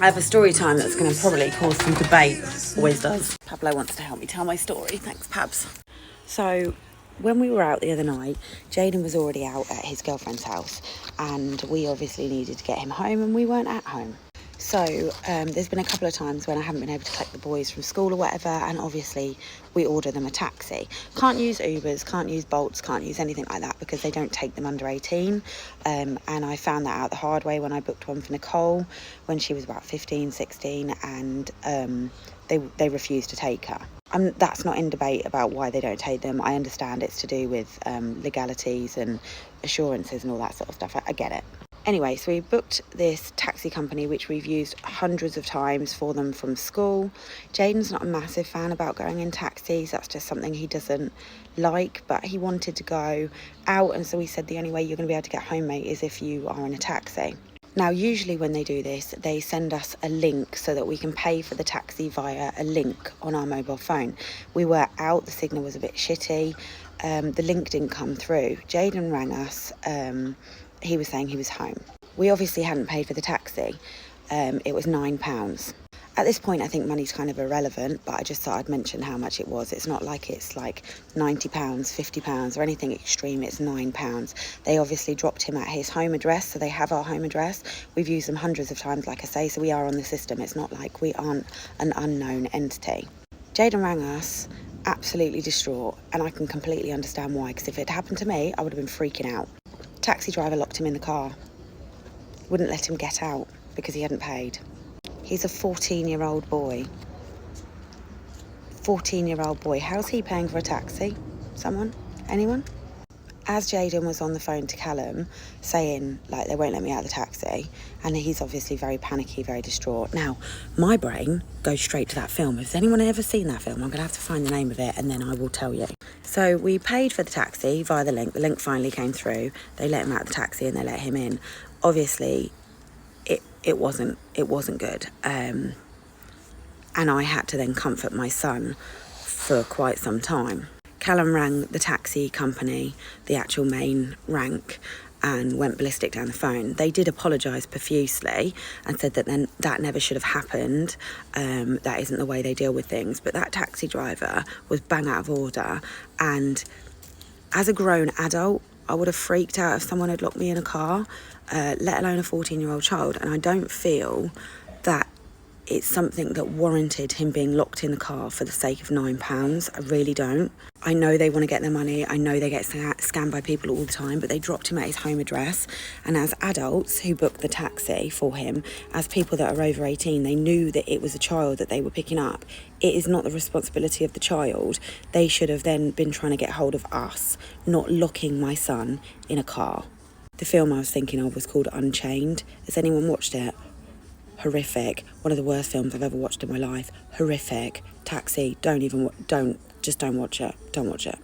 I have a story time that's going to probably cause some debate. Always does. Pablo wants to help me tell my story. Thanks, Pabs. So, when we were out the other night, Jaden was already out at his girlfriend's house, and we obviously needed to get him home, and we weren't at home. So there's been a couple of times when I haven't been able to collect the boys from school or whatever, and obviously we order them a taxi. Can't use Ubers, can't use Bolts, can't use anything like that because they don't take them under 18. And I found that out the hard way when I booked one for Nicole when she was about 15, 16, and they refused to take her. That's not in debate about why they don't take them. I understand it's to do with legalities and assurances and all that sort of stuff. I get it. Anyway, so we booked this taxi company, which we've used hundreds of times for them from school. Jaden's not a massive fan about going in taxis. That's just something he doesn't like, but he wanted to go out, and so we said the only way you're going to be able to get home, mate, is if you are in a taxi. Now, usually when they do this, they send us a link so that we can pay for the taxi via a link on our mobile phone. We were out, the signal was a bit shitty, the link didn't come through. Jaden rang us, he was saying he was home. We obviously hadn't paid for the taxi. It was £9. At this point, I think money's kind of irrelevant, but I just thought I'd mention how much it was. It's not like it's like £90, £50 or anything extreme. It's £9. They obviously dropped him at his home address, so they have our home address. We've used them hundreds of times, like I say, so we are on the system. It's not like we aren't an unknown entity. Jaden rang us, absolutely distraught, and I can completely understand why, because if it happened to me, I would have been freaking out. Taxi driver locked him in the car, wouldn't let him get out because he hadn't paid. He's a 14-year-old boy. 14-year-old boy. How's he paying for a taxi? Someone? Anyone? As Jaden was on the phone to Callum saying, like, they won't let me out of the taxi, and he's obviously very panicky, very distraught. Now, my brain goes straight to that film. Has anyone ever seen that film? I'm going to have to find the name of it and then I will tell you. So we paid for the taxi via the link. The link finally came through. They let him out of the taxi and they let him in. Obviously, it wasn't good. And I had to then comfort my son for quite some time. Callum rang the taxi company, the actual main rank, and went ballistic down the phone. They did apologise profusely and said that then that never should have happened. That isn't the way they deal with things. But that taxi driver was bang out of order. And as a grown adult, I would have freaked out if someone had locked me in a car, let alone a 14-year-old child. And I don't feel that it's something that warranted him being locked in the car for the sake of £9. I really don't. I know they want to get their money. I know they get scammed by people all the time, but they dropped him at his home address. And as adults who booked the taxi for him, as people that are over 18, they knew that it was a child that they were picking up. It is not the responsibility of the child. They should have then been trying to get hold of us, not locking my son in a car. The film I was thinking of was called Unchained. Has anyone watched it? Horrific. One of the worst films I've ever watched in my life. Horrific. Taxi. Don't watch it. Don't watch it.